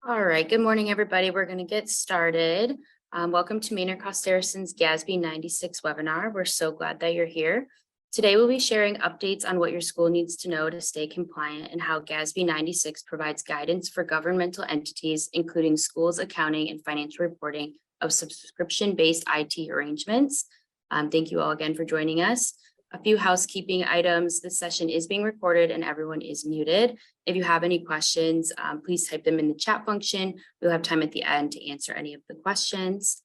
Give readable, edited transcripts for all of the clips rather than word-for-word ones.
All right, good morning, everybody. We're going to get started. Welcome to Maynard Costerisan's GASB 96 webinar. We're so glad that you're here. Today, we'll be sharing updates on what your school needs to know to stay compliant and how GASB 96 provides guidance for governmental entities, including schools, accounting, and financial reporting of subscription-based IT arrangements. Thank you all again for joining us. A few housekeeping items. This session is being recorded and everyone is muted. If you have any questions, please type them in the chat function. We'll have time at the end to answer any of the questions.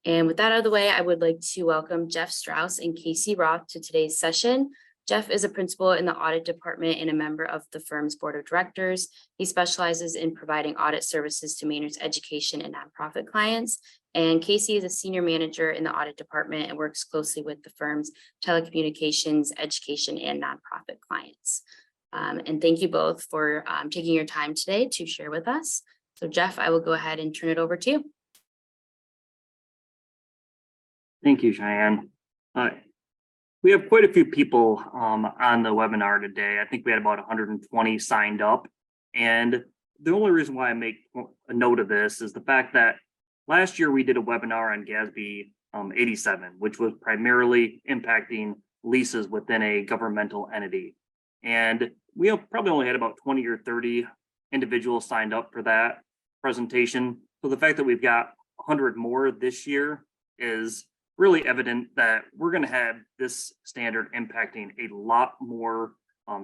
And with that out of the way, I would like to welcome Jeff Strauss and Casey Roth to today's session. Jeff is a principal in the audit department and a member of the firm's board of directors. He specializes in providing audit services to Maynard's education and nonprofit clients. And Casey is a senior manager in the audit department and works closely with the firm's telecommunications, education, and nonprofit clients. And thank you both for taking your time today to share with us. So Jeff, I will go ahead and turn it over to you. Thank you, Cheyenne. We have quite a few people on the webinar today. I think we had about 120 signed up. And the only reason why I make a note of this is the fact that last year we did a webinar on GASB 87, which was primarily impacting leases within a governmental entity. And we probably only had about 20 or 30 individuals signed up for that presentation. So the fact that we've got 100 more this year is really evident that we're going to have this standard impacting a lot more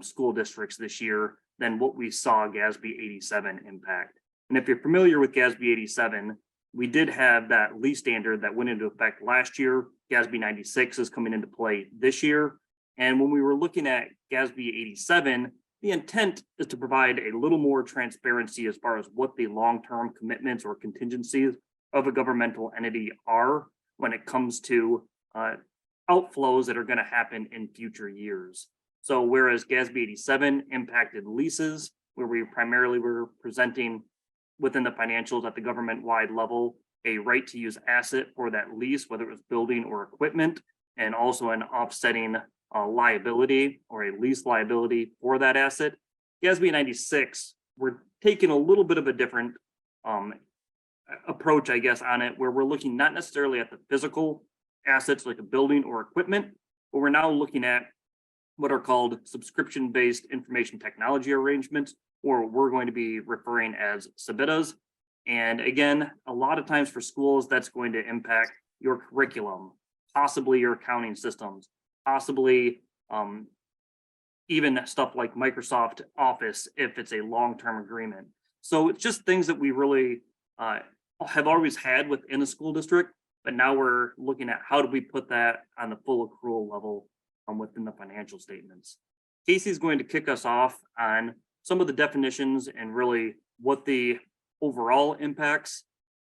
school districts this year than what we saw GASB 87 impact. And if you're familiar with GASB 87, we did have that lease standard that went into effect last year. GASB 96 is coming into play this year. And when we were looking at GASB 87, the intent is to provide a little more transparency as far as what the long-term commitments or contingencies of a governmental entity are when it comes to outflows that are going to happen in future years. So whereas GASB 87 impacted leases, where we primarily were presenting within the financials at the government-wide level, a right to use asset for that lease, whether it was building or equipment, and also an offsetting liability or a lease liability for that asset. GASB 96, we're taking a little bit of a different approach, I guess, on it, where we're looking not necessarily at the physical assets like a building or equipment, but we're now looking at what are called subscription-based information technology arrangements, or we're going to be referring as SBITAs. And again, a lot of times for schools, that's going to impact your curriculum, possibly your accounting systems, possibly even stuff like Microsoft Office if it's a long-term agreement. So it's just things that we really have always had within a school district, but now we're looking at how do we put that on the full accrual level within the financial statements. Casey's going to kick us off on some of the definitions and really what the overall impacts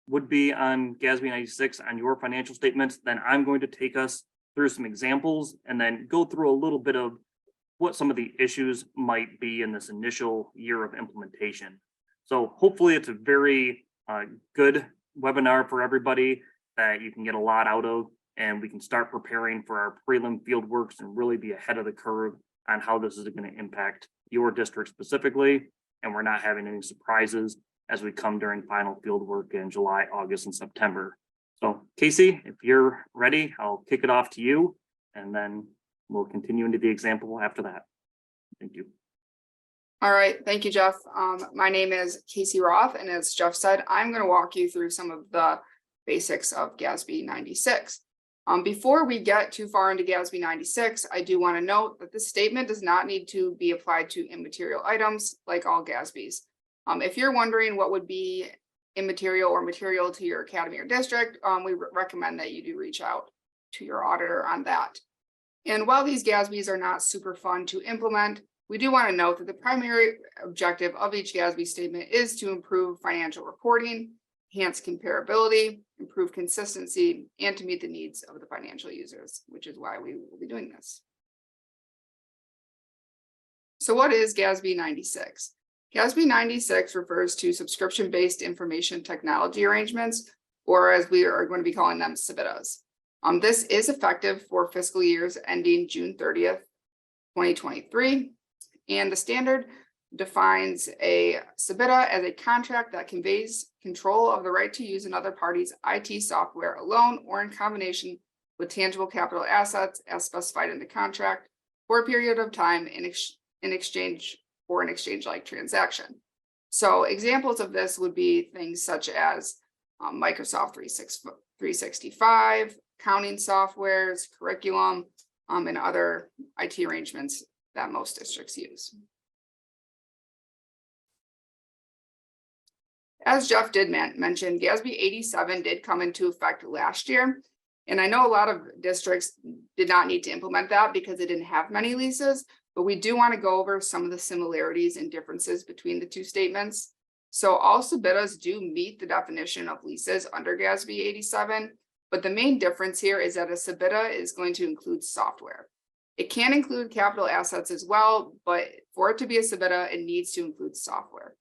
would be on GASB 96 on your financial statements. Then I'm going to take us through some examples and then go through a little bit of what some of the issues might be in this initial year of implementation. So hopefully it's a very good webinar for everybody that you can get a lot out of, and we can start preparing for our prelim field works and really be ahead of the curve on how this is going to impact your district specifically. And we're not having any surprises as we come during final field work in July, August, and September. So Casey, if you're ready, I'll kick it off to you, and then we'll continue into the example after that. Thank you. All right, thank you, Jeff. My name is Casey Roth, and as Jeff said, I'm going to walk you through some of the basics of GASB 96. Before we get too far into GASB 96, I do want to note that this statement does not need to be applied to immaterial items like all GASBs. If you're wondering what would be immaterial or material to your academy or district, we recommend that you do reach out to your auditor on that. And while these GASBs are not super fun to implement, we do want to note that the primary objective of each GASB statement is to improve financial reporting, enhance comparability, improve consistency, and to meet the needs of the financial users, which is why we will be doing this. So what is GASB 96? GASB 96 refers to subscription-based information technology arrangements, or as we are going to be calling them, SBITAs. This is effective for fiscal years ending June 30th, 2023. And the standard defines a SBITA as a contract that conveys control of the right to use another party's IT software alone or in combination with tangible capital assets as specified in the contract for a period of time in exchange for an exchange-like transaction. So examples of this would be things such as Microsoft 365, accounting softwares, curriculum, and other IT arrangements that most districts use. As Jeff did mention, GASB 87 did come into effect last year. And I know a lot of districts did not need to implement that because it didn't have many leases, but we do want to go over some of the similarities and differences between the two statements. So all SBITAs do meet the definition of leases under GASB 87, but the main difference here is that a SBITA is going to include software. It can include capital assets as well, but for it to be a SBITA, it needs to include software.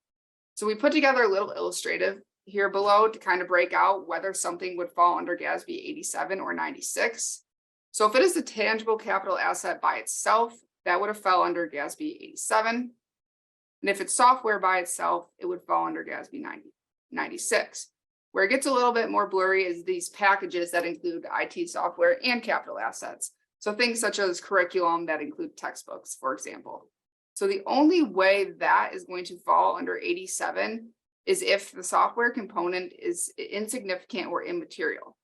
So we put together a little illustrative here below to kind of break out whether something would fall under GASB 87 or 96. So if it is a tangible capital asset by itself, that would have fell under GASB 87. And if it's software by itself, it would fall under GASB 96. Where it gets a little bit more blurry is these packages that include IT software and capital assets. So things such as curriculum that include textbooks, for example. So the only way that is going to fall under 87 is if the software component is insignificant or immaterial.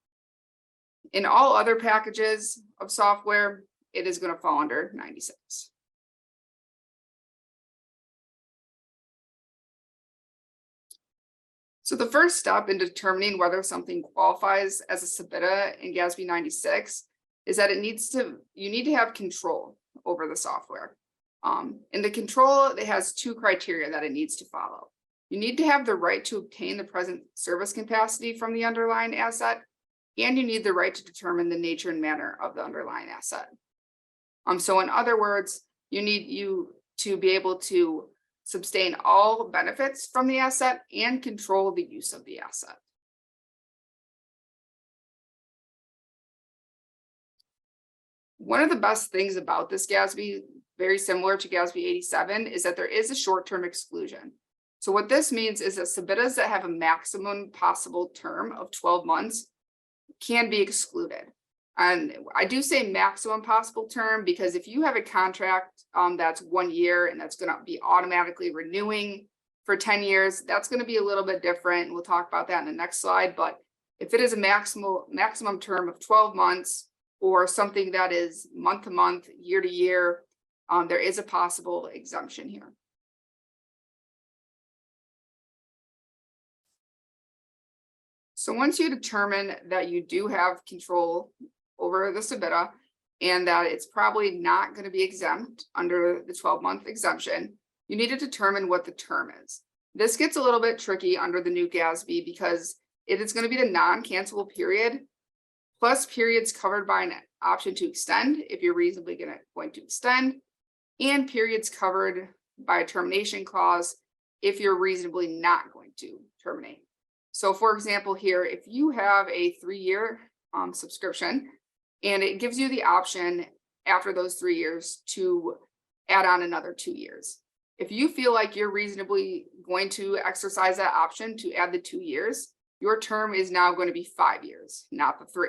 In all other packages of software, it is going to fall under 96. So the first step in determining whether something qualifies as a SBITA in GASB 96 is that you need to have control over the software. And the control, it has two criteria that it needs to follow. You need to have the right to obtain the present service capacity from the underlying asset, and you need the right to determine the nature and manner of the underlying asset. So in other words, you need to be able to sustain all benefits from the asset and control the use of the asset. One of the best things about this GASB, very similar to GASB 87, is that there is a short-term exclusion. So what this means is that SBITAs that have a maximum possible term of 12 months can be excluded. And I do say maximum possible term because if you have a contract that's 1 year and that's going to be automatically renewing for 10 years, that's going to be a little bit different. We'll talk about that in the next slide. But if it is a maximum term of 12 months or something that is month to month, year to year, there is a possible exemption here. So once you determine that you do have control over the SBITA and that it's probably not going to be exempt under the 12-month exemption, you need to determine what the term is. This gets a little bit tricky under the new GASB because it is going to be the non-cancelable period plus periods covered by an option to extend if you're reasonably going to extend, and periods covered by a termination clause if you're reasonably not going to terminate. So for example, here, if you have a 3-year subscription and it gives you the option after those 3 years to add on another 2 years. If you feel like you're reasonably going to exercise that option to add the 2 years, your term is now going to be 5 years, not the 3.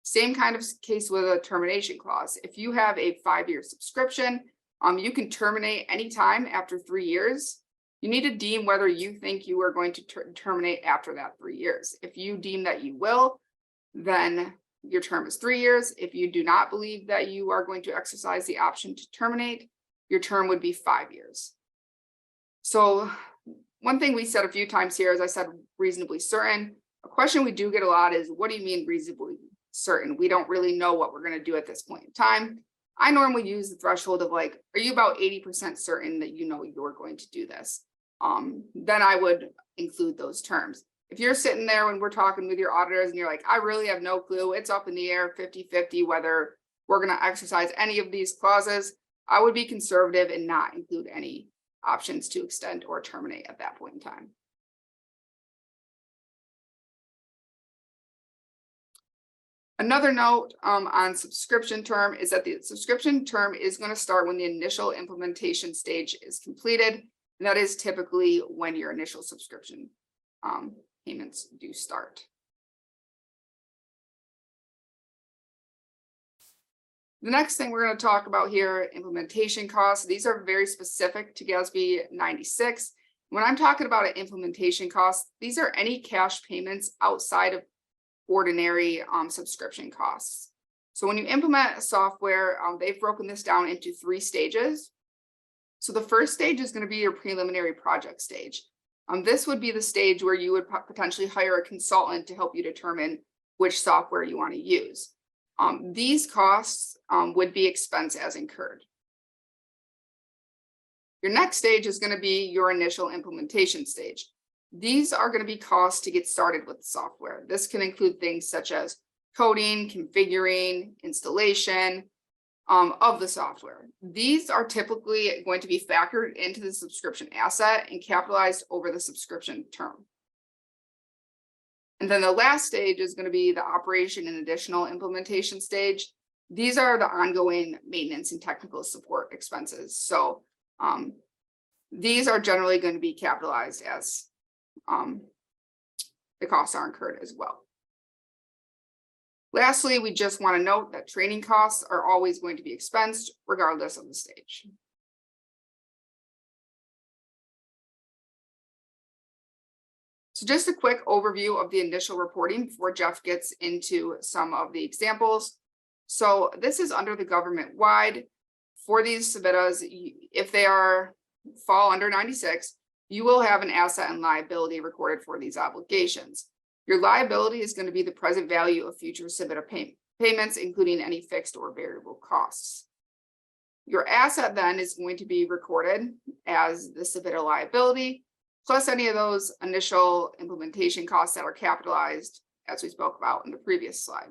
Same kind of case with a termination clause. If you have a 5-year subscription, you can terminate anytime after 3 years. You need to deem whether you think you are going to terminate after that 3 years. If you deem that you will, then your term is 3 years. If you do not believe that you are going to exercise the option to terminate, your term would be 5 years. So one thing we said a few times here is I said reasonably certain. A question we do get a lot is, what do you mean reasonably certain? We don't really know what we're going to do at this point in time. I normally use the threshold of like, are you about 80% certain that you know you're going to do this? Then I would include those terms. If you're sitting there when we're talking with your auditors and you're like, I really have no clue, it's up in the air 50-50 whether we're going to exercise any of these clauses, I would be conservative and not include any options to extend or terminate at that point in time. Another note on subscription term is that the subscription term is going to start when the initial implementation stage is completed. And that is typically when your initial subscription payments do start. The next thing we're going to talk about here, implementation costs. These are very specific to GASB 96. When I'm talking about an implementation cost, these are any cash payments outside of ordinary subscription costs. So when you implement a software, they've broken this down into 3 stages. So the first stage is going to be your preliminary project stage. This would be the stage where you would potentially hire a consultant to help you determine which software you want to use. These costs would be expense as incurred. Your next stage is going to be your initial implementation stage. These are going to be costs to get started with the software. This can include things such as coding, configuring, installation of the software. These are typically going to be factored into the subscription asset and capitalized over the subscription term. And then the last stage is going to be the operation and additional implementation stage. These are the ongoing maintenance and technical support expenses. So these are generally going to be capitalized as the costs are incurred as well. Lastly, we just want to note that training costs are always going to be expensed regardless of the stage. So just a quick overview of the initial reporting before Jeff gets into some of the examples. So this is under the government wide. For these SBITAs, if they fall under 96, you will have an asset and liability recorded for these obligations. Your liability is going to be the present value of future SBITA payments, including any fixed or variable costs. Your asset then is going to be recorded as the SBITA liability, plus any of those initial implementation costs that are capitalized, as we spoke about in the previous slide.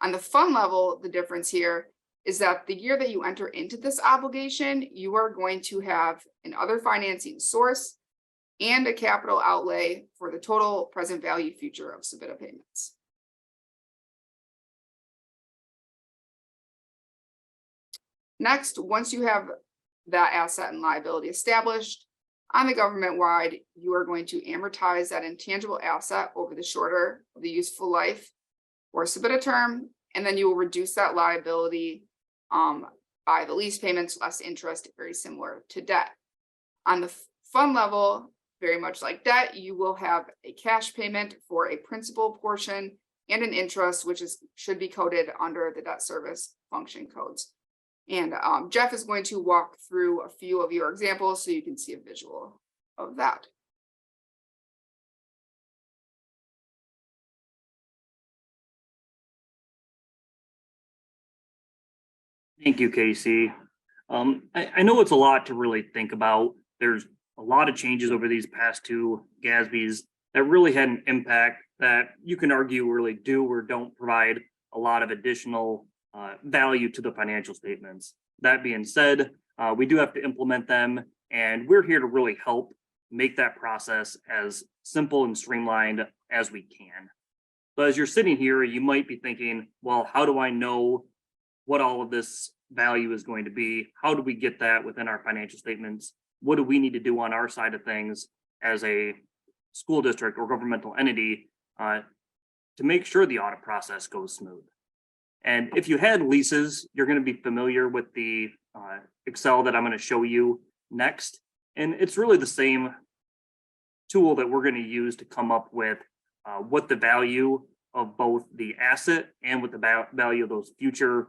On the fund level, the difference here is that the year that you enter into this obligation, you are going to have an other financing source and a capital outlay for the total present value future of SBITA payments. Next, once you have that asset and liability established, on the government wide, you are going to amortize that intangible asset over the shorter of the useful life or SBITA term, and then you will reduce that liability by the lease payments less interest, very similar to debt. On the fund level, very much like debt, you will have a cash payment for a principal portion and an interest, which should be coded under the debt service function codes. And Jeff is going to walk through a few of your examples so you can see a visual of that. Thank you, Casey. I know it's a lot to really think about. There's a lot of changes over these past 2 GASBs that really had an impact that you can argue really do or don't provide a lot of additional value to the financial statements. That being said, we do have to implement them, and we're here to really help make that process as simple and streamlined as we can. But as you're sitting here, you might be thinking, well, how do I know what all of this value is going to be? How do we get that within our financial statements? What do we need to do on our side of things as a school district or governmental entity to make sure the audit process goes smooth? And if you had leases, you're going to be familiar with the Excel that I'm going to show you next. And it's really the same tool that we're going to use to come up with what the value of both the asset and what the value of those future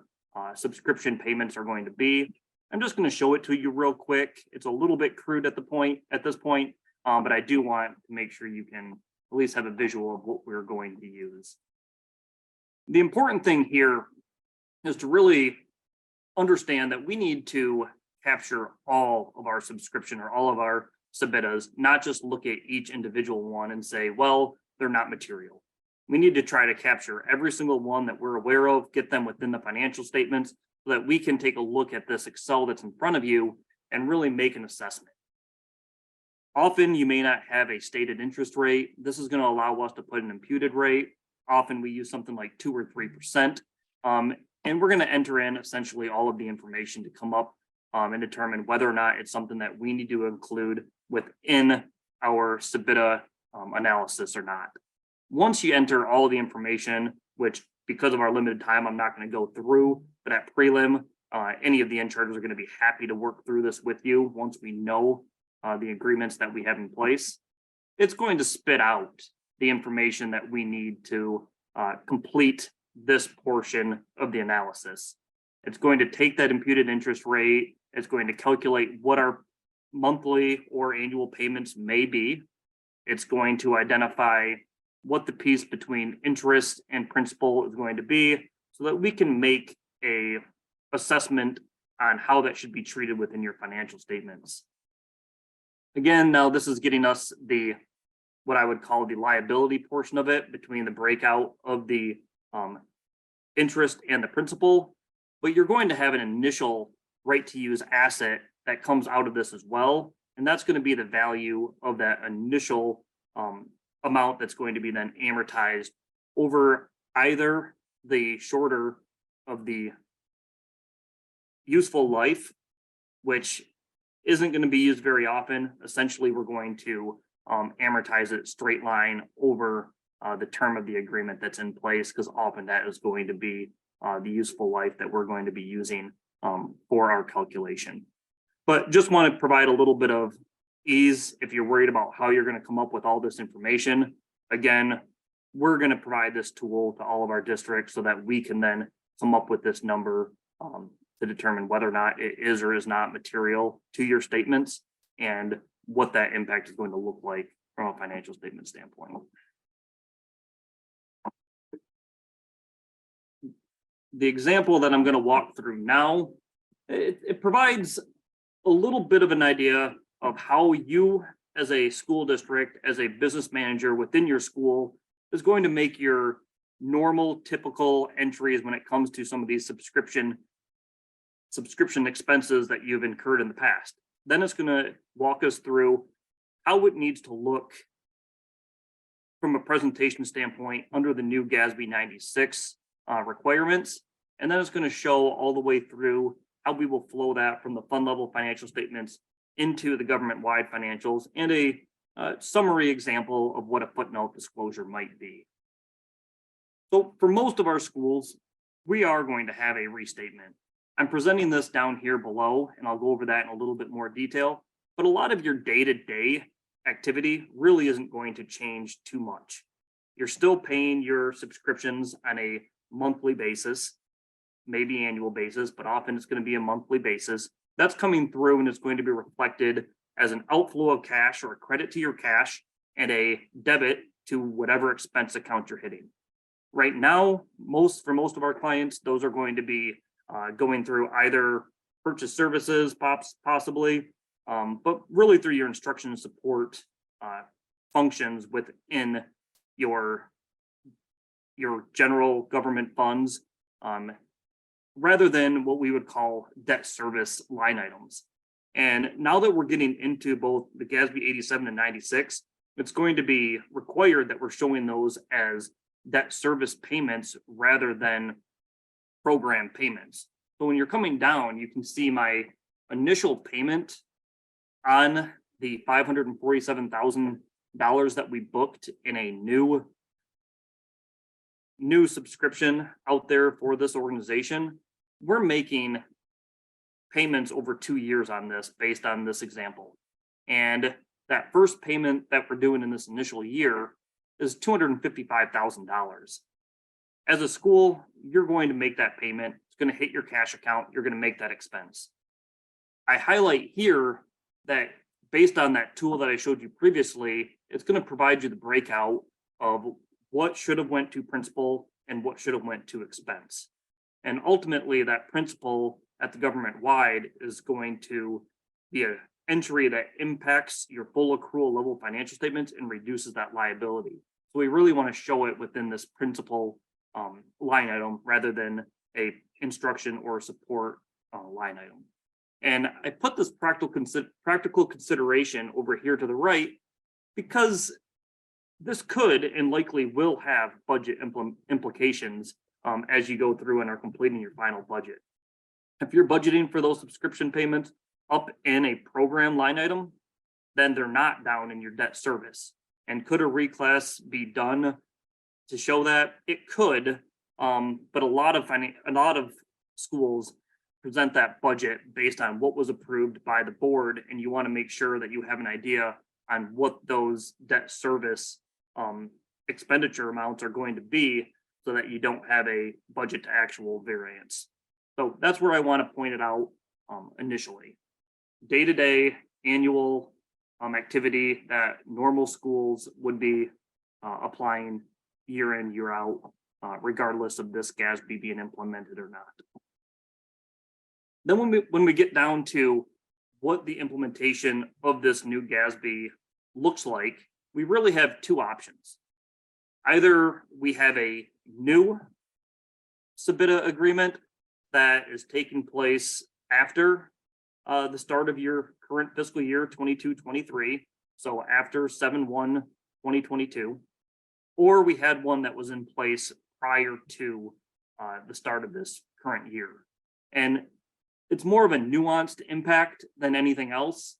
subscription payments are going to be. I'm just going to show it to you real quick. It's a little bit crude at this point, but I do want to make sure you can at least have a visual of what we're going to use. The important thing here is to really understand that we need to capture all of our subscription or all of our SBITAs, not just look at each individual one and say, well, they're not material. We need to try to capture every single one that we're aware of, get them within the financial statements so that we can take a look at this Excel that's in front of you and really make an assessment. Often you may not have a stated interest rate. This is going to allow us to put an imputed rate. often we use something like 2 or 3%. And we're going to enter in essentially all of the information to come up and determine whether or not it's something that we need to include within our SBITA analysis or not. Once you enter all the information, which because of our limited time, I'm not going to go through, but at prelim, any of the in-charges are going to be happy to work through this with you once we know the agreements that we have in place. It's going to spit out the information that we need to complete this portion of the analysis. It's going to take that imputed interest rate. It's going to calculate what our monthly or annual payments may be. It's going to identify what the piece between interest and principal is going to be so that we can make a assessment on how that should be treated within your financial statements. Again, now this is getting us what I would call the liability portion of it between the breakout of the interest and the principal, but you're going to have an initial right to use asset that comes out of this as well. And that's going to be the value of that initial amount that's going to be then amortized over either the shorter of the useful life, which isn't going to be used very often. Essentially, we're going to amortize it straight line over the term of the agreement that's in place, because often that is going to be the useful life that we're going to be using for our calculation. But just want to provide a little bit of ease if you're worried about how you're going to come up with all this information. Again, we're going to provide this tool to all of our districts so that we can then come up with this number to determine whether or not it is or is not material to your statements and what that impact is going to look like from a financial statement standpoint. The example that I'm going to walk through now, it provides a little bit of an idea of how you as a school district, as a business manager within your school, is going to make your normal typical entries when it comes to some of these subscription expenses that you've incurred in the past. Then it's going to walk us through how it needs to look from a presentation standpoint under the new GASB 96 requirements. And then it's going to show all the way through how we will flow that from the fund level financial statements into the government-wide financials, and a summary example of what a footnote disclosure might be. So for most of our schools, we are going to have a restatement. I'm presenting this down here below, and I'll go over that in a little bit more detail, but a lot of your day-to-day activity really isn't going to change too much. You're still paying your subscriptions on a monthly basis, maybe annual basis, but often it's going to be a monthly basis. That's coming through and it's going to be reflected as an outflow of cash or a credit to your cash and a debit to whatever expense account you're hitting. Right now, for most of our clients, those are going to be going through either purchase services, possibly, but really through your instruction and support functions within your general government funds, rather than what we would call debt service line items. And now that we're getting into both the GASB 87 and 96, it's going to be required that we're showing those as debt service payments rather than program payments. So when you're coming down, you can see my initial payment on the $547,000 that we booked in a new subscription out there for this organization. We're making payments over 2 years on this based on this example. And that first payment that we're doing in this initial year is $255,000. As a school, you're going to make that payment. It's going to hit your cash account. You're going to make that expense. I highlight here that based on that tool that I showed you previously, it's going to provide you the breakout of what should have went to principal and what should have went to expense. And ultimately that principal at the government wide is going to be an entry that impacts your full accrual level financial statements and reduces that liability. So we really want to show it within this principal line item rather than a instruction or support line item. And I put this practical consideration over here to the right because this could and likely will have budget implications as you go through and are completing your final budget. If you're budgeting for those subscription payments up in a program line item, then they're not down in your debt service. And could a reclass be done to show that? It could, but a lot of schools present that budget based on what was approved by the board, and you want to make sure that you have an idea on what those debt service expenditure amounts are going to be, so that you don't have a budget to actual variance. So that's where I want to point it out initially. Day-to-day annual activity that normal schools would be applying year in, year out, regardless of this GASB being implemented or not. Then when we get down to what the implementation of this new GASB looks like, we really have two options. Either we have a new SBITA agreement that is taking place after the start of your current fiscal year 22-23, so after 7/1/2022, or we had one that was in place prior to the start of this current year. And it's more of a nuanced impact than anything else,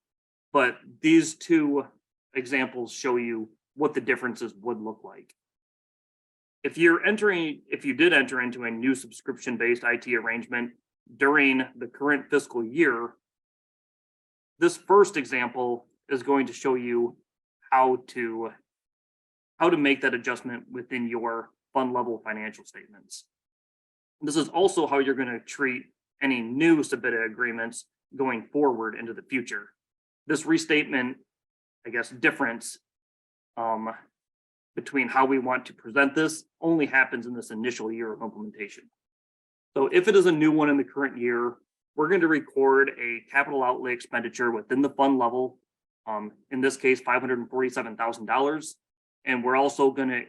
but these two examples show you what the differences would look like. If you did enter into a new subscription-based IT arrangement during the current fiscal year, this first example is going to show you how to make that adjustment within your fund level financial statements. This is also how you're going to treat any new SBITA agreements going forward into the future. This restatement, I guess, difference between how we want to present this only happens in this initial year of implementation. So if it is a new one in the current year, we're going to record a capital outlay expenditure within the fund level, in this case, $547,000. And we're also going to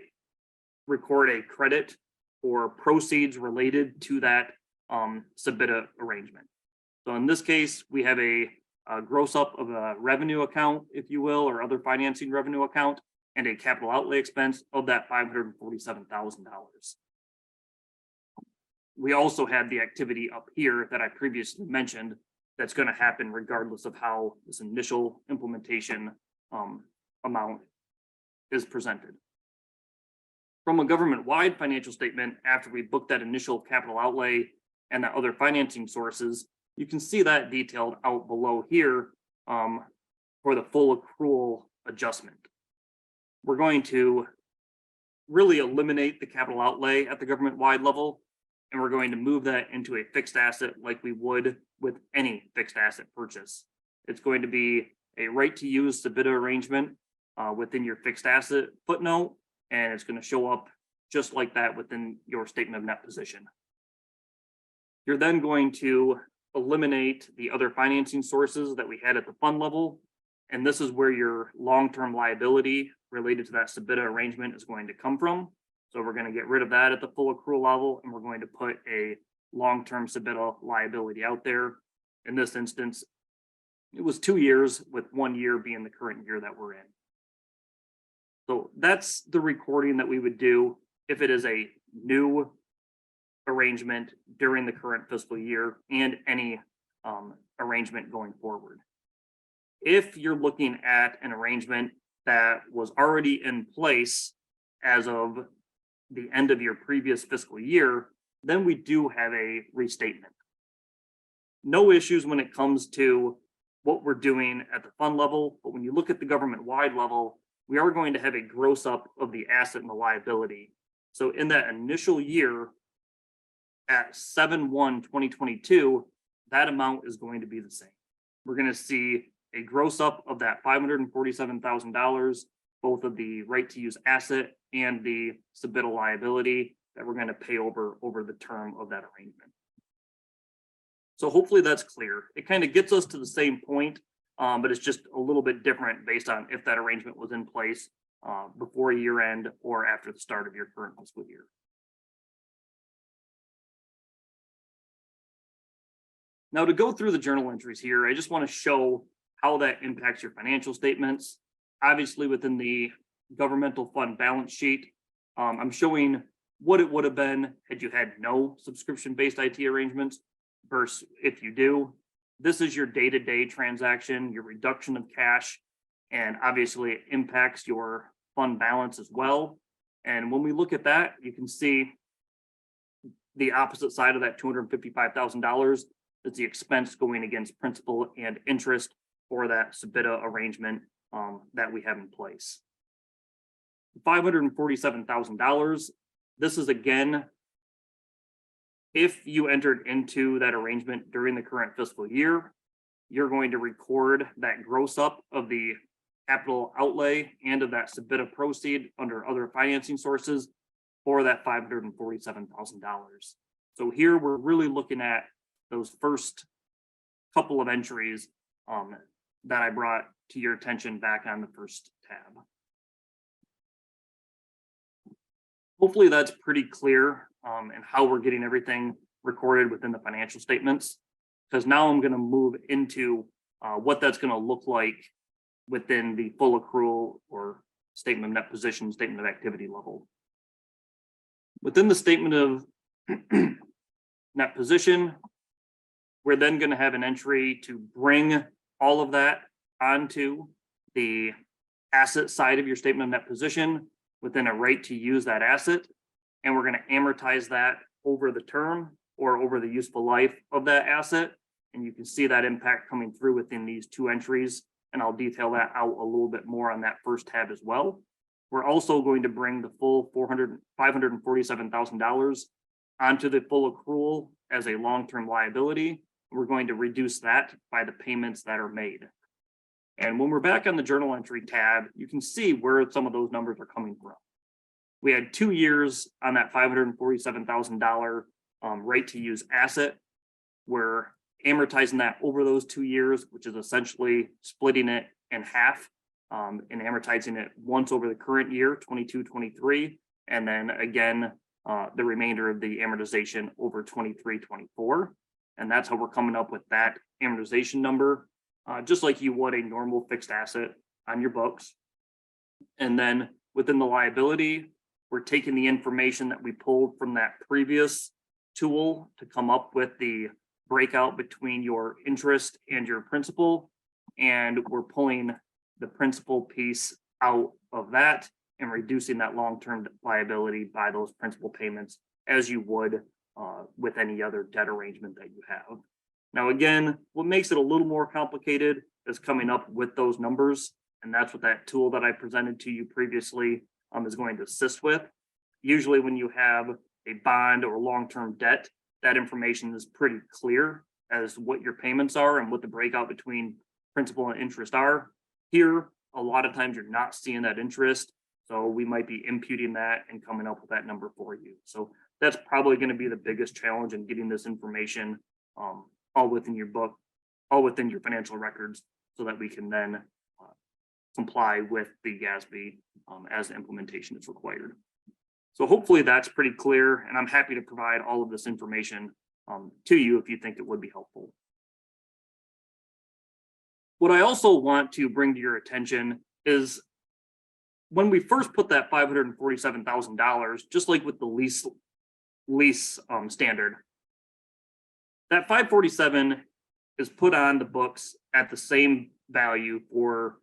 record a credit for proceeds related to that SBITA arrangement. So in this case, we have a gross up of a revenue account, if you will, or other financing revenue account, and a capital outlay expense of that $547,000. We also had the activity up here that I previously mentioned that's going to happen regardless of how this initial implementation amount is presented. From a government-wide financial statement, after we book that initial capital outlay and the other financing sources, you can see that detailed out below here for the full accrual adjustment. We're going to really eliminate the capital outlay at the government-wide level, and we're going to move that into a fixed asset like we would with any fixed asset purchase. It's going to be a right to use SBITA arrangement within your fixed asset footnote, and it's going to show up just like that within your statement of net position. You're then going to eliminate the other financing sources that we had at the fund level, and this is where your long-term liability related to that SBITA arrangement is going to come from. So we're going to get rid of that at the full accrual level, and we're going to put a long-term SBITA liability out there. In this instance, it was 2 years, with 1 year being the current year that we're in. So that's the recording that we would do if it is a new arrangement during the current fiscal year and any arrangement going forward. If you're looking at an arrangement that was already in place as of the end of your previous fiscal year, then we do have a restatement. No issues when it comes to what we're doing at the fund level, but when you look at the government-wide level, we are going to have a gross up of the asset and the liability. So in that initial year at 7/1/2022, that amount is going to be the same. We're going to see a gross up of that $547,000, both of the right to use asset and the SBITA liability that we're going to pay over the term of that arrangement. So hopefully that's clear. It kind of gets us to the same point, but it's just a little bit different based on if that arrangement was in place before year end or after the start of your current fiscal year. Now, to go through the journal entries here, I just want to show how that impacts your financial statements. Obviously, within the governmental fund balance sheet. I'm showing what it would have been had you had no subscription-based IT arrangements versus if you do. This is your day-to-day transaction, your reduction of cash, and obviously it impacts your fund balance as well. And when we look at that, you can see the opposite side of that $255,000 is the expense going against principal and interest for that SBITA arrangement that we have in place. $547,000. This is again, if you entered into that arrangement during the current fiscal year, you're going to record that gross up of the capital outlay and of that SBITA proceed under other financing sources for that $547,000. So here we're really looking at those first couple of entries that I brought to your attention back on the first tab. Hopefully that's pretty clear and how we're getting everything recorded within the financial statements, because now I'm going to move into what that's going to look like within the full accrual or statement of net position, statement of activity level. Within the statement of net position, we're then going to have an entry to bring all of that onto the asset side of your statement of net position within a right to use that asset. And we're going to amortize that over the term or over the useful life of that asset. And you can see that impact coming through within these two entries. And I'll detail that out a little bit more on that first tab as well. We're also going to bring the full $547,000 onto the full accrual as a long-term liability. We're going to reduce that by the payments that are made. And when we're back on the journal entry tab, you can see where some of those numbers are coming from. We had 2 years on that $547,000 right to use asset. We're amortizing that over those 2 years, which is essentially splitting it in half and amortizing it once over the current year, 22-23, and then again, the remainder of the amortization over 23-24. And that's how we're coming up with that amortization number, just like you would a normal fixed asset on your books. And then within the liability, we're taking the information that we pulled from that previous tool to come up with the breakout between your interest and your principal. And we're pulling the principal piece out of that and reducing that long-term liability by those principal payments as you would with any other debt arrangement that you have. Now, again, what makes it a little more complicated is coming up with those numbers. And that's what that tool that I presented to you previously is going to assist with. Usually when you have a bond or long-term debt, that information is pretty clear as what your payments are and what the breakout between principal and interest are. Here, a lot of times you're not seeing that interest. So we might be imputing that and coming up with that number for you. So that's probably going to be the biggest challenge in getting this information all within your book, all within your financial records, so that we can then comply with the GASB as the implementation is required. So hopefully that's pretty clear, and I'm happy to provide all of this information to you if you think it would be helpful. What I also want to bring to your attention is when we first put that $547,000, just like with the lease standard, that 547 is put on the books at the same value for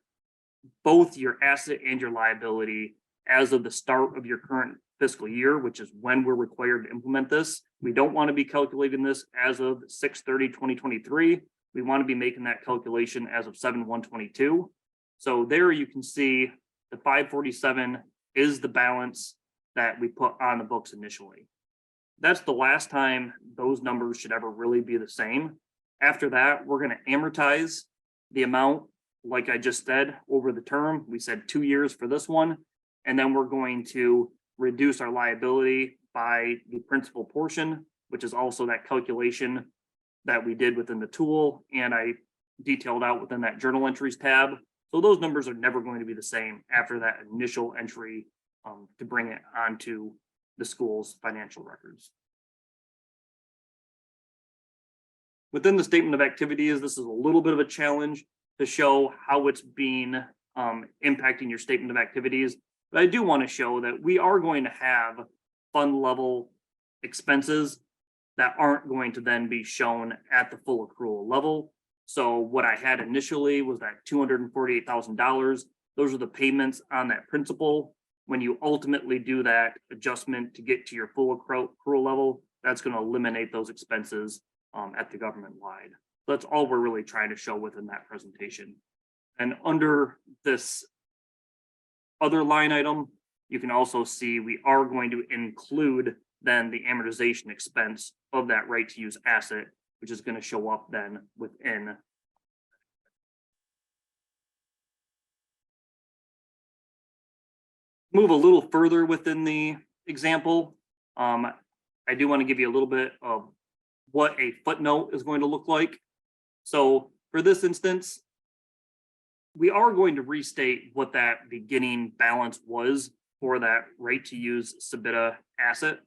both your asset and your liability as of the start of your current fiscal year, which is when we're required to implement this. We don't want to be calculating this as of 6/30/2023. We want to be making that calculation as of 7/1/22. So there you can see the 547 is the balance that we put on the books initially. That's the last time those numbers should ever really be the same. After that, we're going to amortize the amount, like I just said, over the term. We said 2 years for this one, and then we're going to reduce our liability by the principal portion, which is also that calculation that we did within the tool, and I detailed out within that journal entries tab. So those numbers are never going to be the same after that initial entry to bring it onto the school's financial records. Within the statement of activities, this is a little bit of a challenge to show how it's being impacting your statement of activities. But I do want to show that we are going to have fund level expenses that aren't going to then be shown at the full accrual level. So what I had initially was that $248,000. Those are the payments on that principal. When you ultimately do that adjustment to get to your full accrual level, that's going to eliminate those expenses at the government wide. That's all we're really trying to show within that presentation. And under this other line item, you can also see we are going to include then the amortization expense of that right to use asset, which is going to show up then within. Move a little further within the example. I do want to give you a little bit of what a footnote is going to look like. So for this instance, we are going to restate what that beginning balance was for that right to use SBITA asset.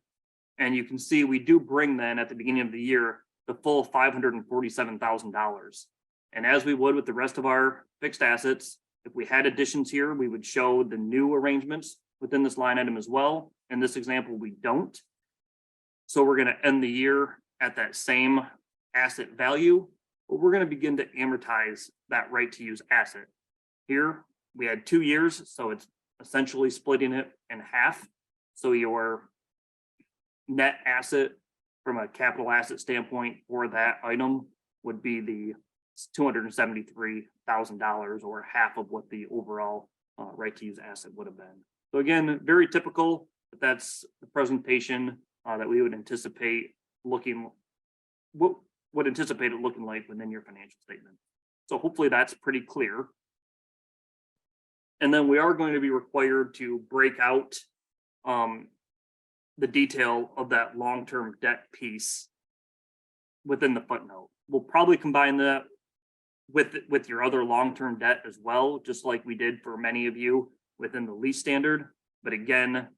And you can see we do bring then at the beginning of the year, the full $547,000. And as we would with the rest of our fixed assets, if we had additions here, we would show the new arrangements within this line item as well. In this example, we don't. So we're going to end the year at that same asset value, but we're going to begin to amortize that right to use asset. Here, we had 2 years, so it's essentially splitting it in half. So your net asset from a capital asset standpoint for that item would be the $273,000 or half of what the overall right to use asset would have been. So again, very typical, but that's the presentation that we would anticipate looking, what would anticipate it looking like within your financial statement. So hopefully that's pretty clear. And then we are going to be required to break out the detail of that long-term debt piece within the footnote. We'll probably combine that with your other long-term debt as well, just like we did for many of you within the lease standard. But again,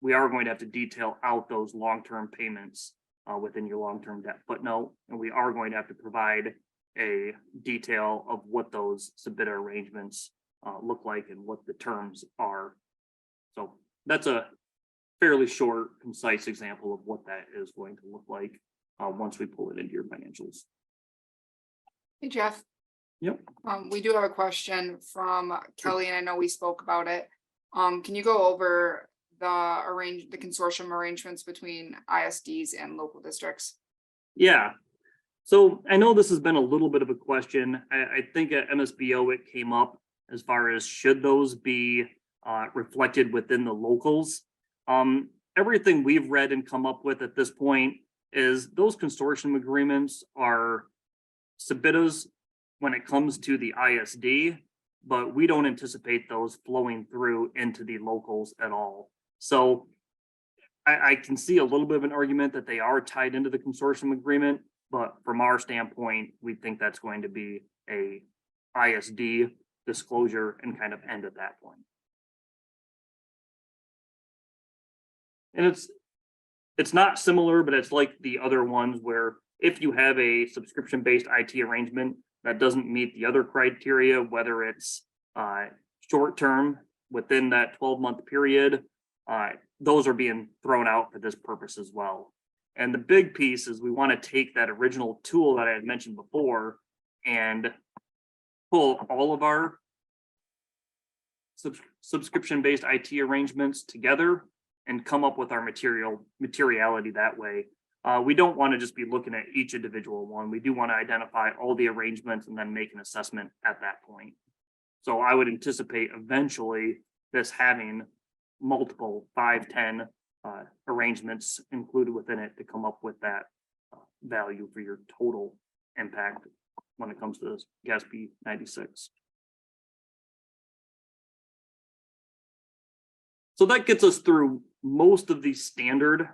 we are going to have to detail out those long-term payments within your long-term debt footnote. And we are going to have to provide a detail of what those SBITA arrangements look like and what the terms are. So that's a fairly short, concise example of what that is going to look like once we pull it into your financials. Hey, Jeff. Yep. We do have a question from Kelly, and I know we spoke about it. Can you go over the consortium arrangements between ISDs and local districts? Yeah. So I know this has been a little bit of a question. I think at MSBO it came up as far as should those be reflected within the locals. Everything we've read and come up with at this point is those consortium agreements are SBITAs when it comes to the ISD, but we don't anticipate those flowing through into the locals at all. So I can see a little bit of an argument that they are tied into the consortium agreement, but from our standpoint, we think that's going to be a ISD disclosure and kind of end at that point. And it's not similar, but it's like the other ones where if you have a subscription-based IT arrangement that doesn't meet the other criteria, whether it's short-term within that 12-month period, those are being thrown out for this purpose as well. And the big piece is we want to take that original tool that I had mentioned before and pull all of our subscription-based IT arrangements together and come up with our materiality that way. We don't want to just be looking at each individual one. We do want to identify all the arrangements and then make an assessment at that point. So I would anticipate eventually this having multiple 5-10 arrangements included within it to come up with that value for your total impact when it comes to this GASB 96. So that gets us through most of the standard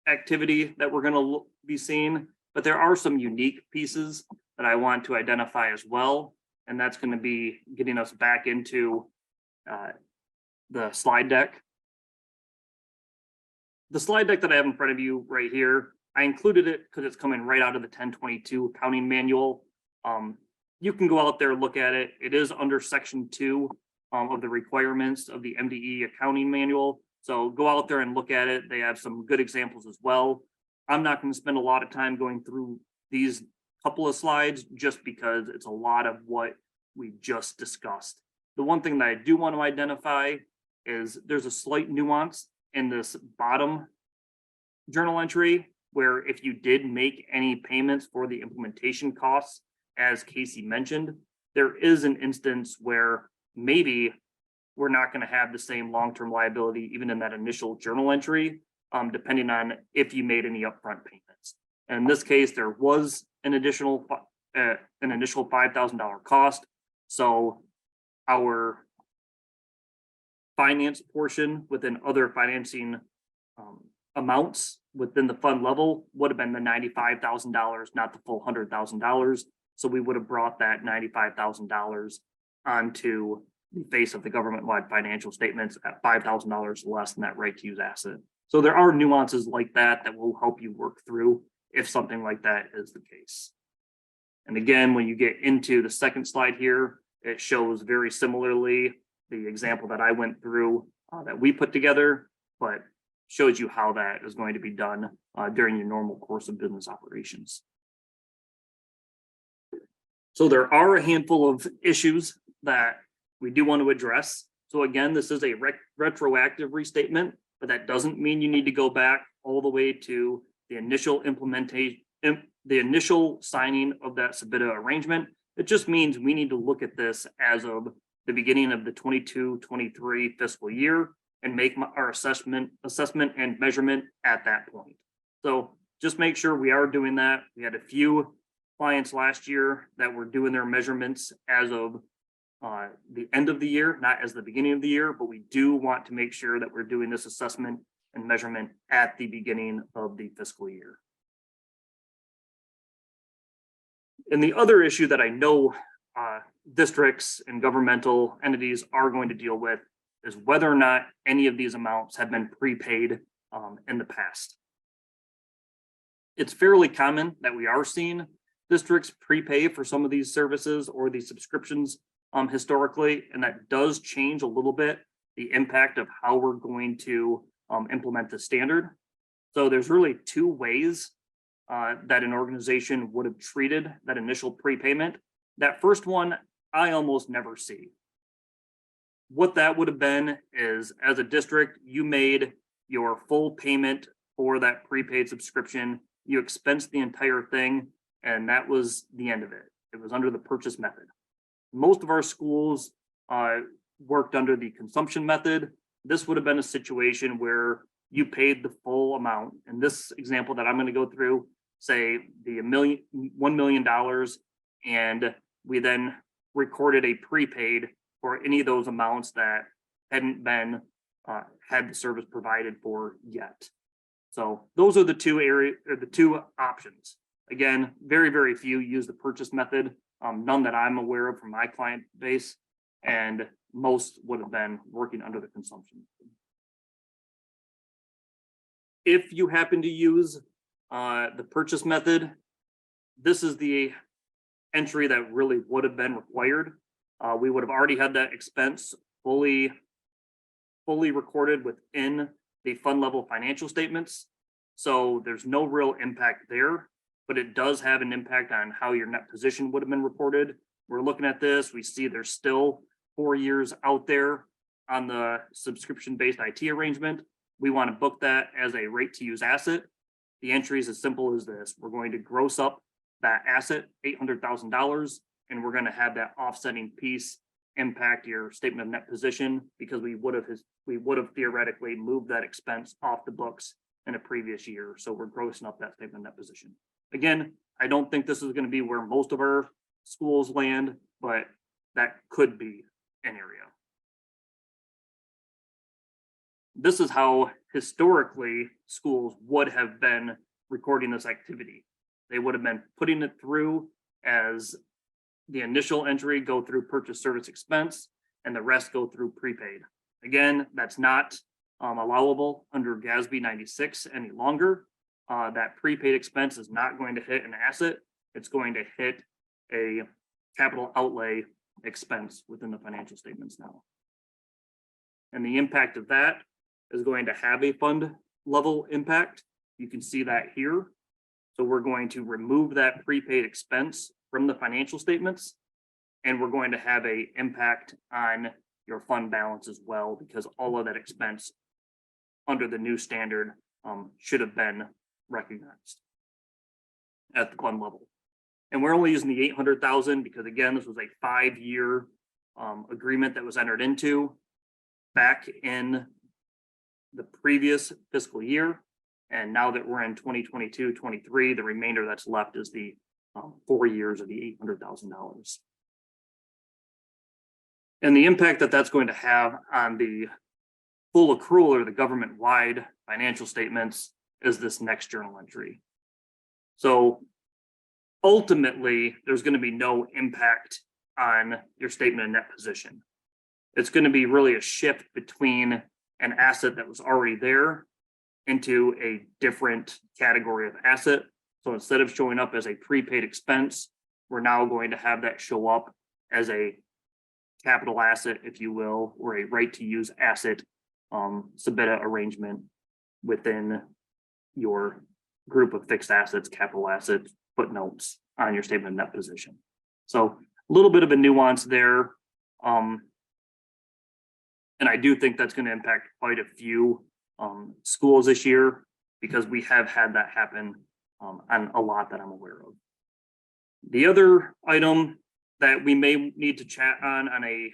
activity that we're going to be seeing, but there are some unique pieces that I want to identify as well. And that's going to be getting us back into the slide deck. The slide deck that I have in front of you right here, I included it because it's coming right out of the 1022 accounting manual. You can go out there and look at it. It is under section 2 of the requirements of the MDE accounting manual. So go out there and look at it. They have some good examples as well. I'm not going to spend a lot of time going through these couple of slides just because it's a lot of what we just discussed. The one thing that I do want to identify is there's a slight nuance in this bottom journal entry where if you did make any payments for the implementation costs, as Casey mentioned, there is an instance where maybe we're not going to have the same long-term liability even in that initial journal entry, depending on if you made any upfront payments. And in this case, there was an initial $5,000 cost. So our finance portion within other financing amounts within the fund level would have been the $95,000, not the full $100,000. So we would have brought that $95,000 onto the face of the government-wide financial statements at $5,000 less than that right to use asset. So there are nuances like that that will help you work through if something like that is the case. And again, when you get into the second slide here, it shows very similarly the example that I went through that we put together, but shows you how that is going to be done during your normal course of business operations. So there are a handful of issues that we do want to address. So again, this is a retroactive restatement, but that doesn't mean you need to go back all the way to the initial implementation, the initial signing of that SBITA arrangement. It just means we need to look at this as of the beginning of the 22-23 fiscal year and make our assessment and measurement at that point. So just make sure we are doing that. We had a few clients last year that were doing their measurements as of the end of the year, not as the beginning of the year, but we do want to make sure that we're doing this assessment and measurement at the beginning of the fiscal year. And the other issue that I know districts and governmental entities are going to deal with is whether or not any of these amounts have been prepaid in the past. It's fairly common that we are seeing districts prepay for some of these services or these subscriptions historically, and that does change a little bit the impact of how we're going to implement the standard. So there's really two ways that an organization would have treated that initial prepayment. That first one, I almost never see. What that would have been is, as a district, you made your full payment for that prepaid subscription, you expensed the entire thing, and that was the end of it. It was under the purchase method. Most of our schools worked under the consumption method. This would have been a situation where you paid the full amount. In this example that I'm going to go through, say the $1 million, and we then recorded a prepaid for any of those amounts that hadn't been had the service provided for yet. So those are the two options. Again, very, very few use the purchase method. None that I'm aware of from my client base, and most would have been working under the consumption method. If you happen to use the purchase method, this is the entry that really would have been required. We would have already had that expense fully recorded within the fund level financial statements. So there's no real impact there, but it does have an impact on how your net position would have been reported. We're looking at this, we see there's still 4 years out there on the subscription-based IT arrangement. We want to book that as a rate to use asset. The entry is as simple as this. We're going to gross up that asset, $800,000, and we're going to have that offsetting piece impact your statement of net position because we would have theoretically moved that expense off the books in a previous year. So we're grossing up that statement of net position. Again, I don't think this is going to be where most of our schools land, but that could be an area. This is how historically schools would have been recording this activity. They would have been putting it through as the initial entry go through purchase service expense and the rest go through prepaid. Again, that's not allowable under GASB 96 any longer. That prepaid expense is not going to hit an asset. It's going to hit a capital outlay expense within the financial statements now. And the impact of that is going to have a fund level impact. You can see that here. So we're going to remove that prepaid expense from the financial statements. And we're going to have an impact on your fund balance as well, because all of that expense under the new standard should have been recognized at the fund level. And we're only using the 800,000 because, again, this was a 5-year agreement that was entered into back in the previous fiscal year. And now that we're in 2022-23, the remainder that's left is the 4 years of the $800,000. And the impact that that's going to have on the full accrual or the government-wide financial statements is this next journal entry. So ultimately, there's going to be no impact on your statement of net position. It's going to be really a shift between an asset that was already there into a different category of asset. So instead of showing up as a prepaid expense, we're now going to have that show up as a capital asset, if you will, or a right to use asset SBITA arrangement within your group of fixed assets, capital assets, footnotes on your statement of net position. So a little bit of a nuance there. And I do think that's going to impact quite a few schools this year, because we have had that happen on a lot that I'm aware of. The other item that we may need to chat on a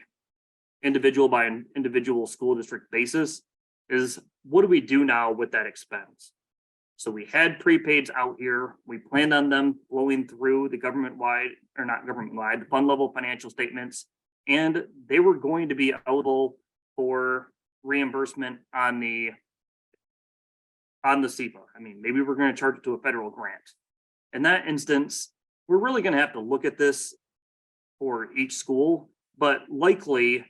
individual by individual school district basis is, what do we do now with that expense? So we had prepaids out here. We planned on them flowing through the government-wide, or not government-wide, the fund level financial statements, and they were going to be eligible for reimbursement on the SEPA. I mean, maybe we're going to charge it to a federal grant. In that instance, we're really going to have to look at this for each school, but likely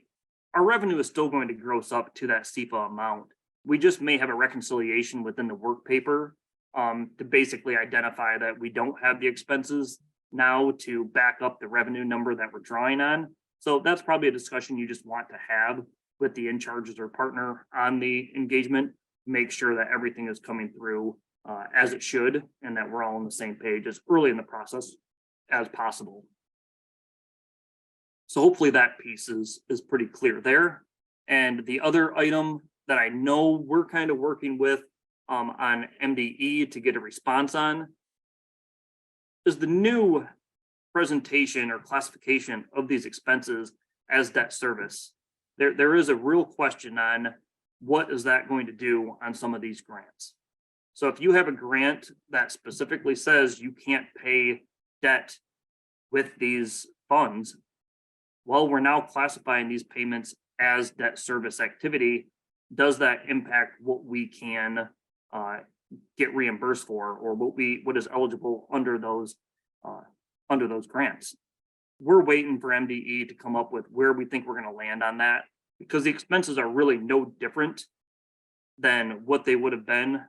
our revenue is still going to gross up to that SEPA amount. We just may have a reconciliation within the work paper to basically identify that we don't have the expenses now to back up the revenue number that we're drawing on. So that's probably a discussion you just want to have with the in-charges or partner on the engagement. Make sure that everything is coming through as it should, and that we're all on the same page as early in the process as possible. So hopefully that piece is pretty clear there. And the other item that I know we're kind of working with on MDE to get a response on is the new presentation or classification of these expenses as debt service. There is a real question on what is that going to do on some of these grants. So if you have a grant that specifically says you can't pay debt with these funds, well, we're now classifying these payments as debt service activity. Does that impact what we can get reimbursed for, or what is eligible under those grants? We're waiting for MDE to come up with where we think we're going to land on that, because the expenses are really no different than what they would have been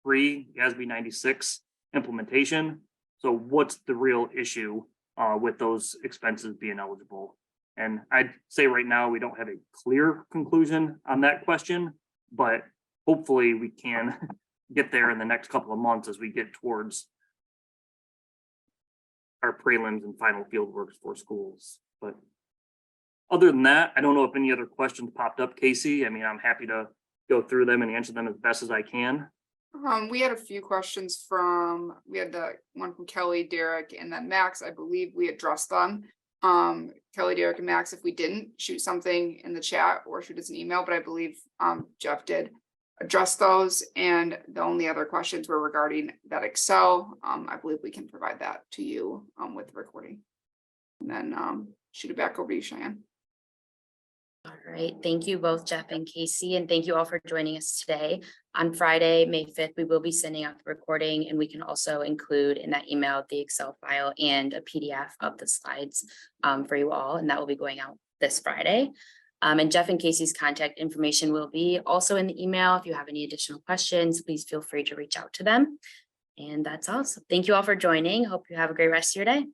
pre-GASB 96 implementation. So what's the real issue with those expenses being eligible? And I'd say right now we don't have a clear conclusion on that question, but hopefully we can get there in the next couple of months as we get towards our prelims and final field works for schools. But other than that, I don't know if any other questions popped up, Casey. I mean, I'm happy to go through them and answer them as best as I can. We had a few questions we had the one from Kelly, Derek, and then Max. I believe we addressed them. Kelly, Derek, and Max, if we didn't, shoot something in the chat or shoot us an email, but I believe Jeff did address those. And the only other questions were regarding that Excel. I believe we can provide that to you with the recording. And then shoot it back over to you, Cheyenne. All right, thank you both, Jeff and Casey, and thank you all for joining us today. On Friday, May 5th, we will be sending out the recording, and we can also include in that email the Excel file and a PDF of the slides for you all, and that will be going out this Friday. And Jeff and Casey's contact information will be also in the email. If you have any additional questions, please feel free to reach out to them. And that's all. So thank you all for joining. Hope you have a great rest of your day.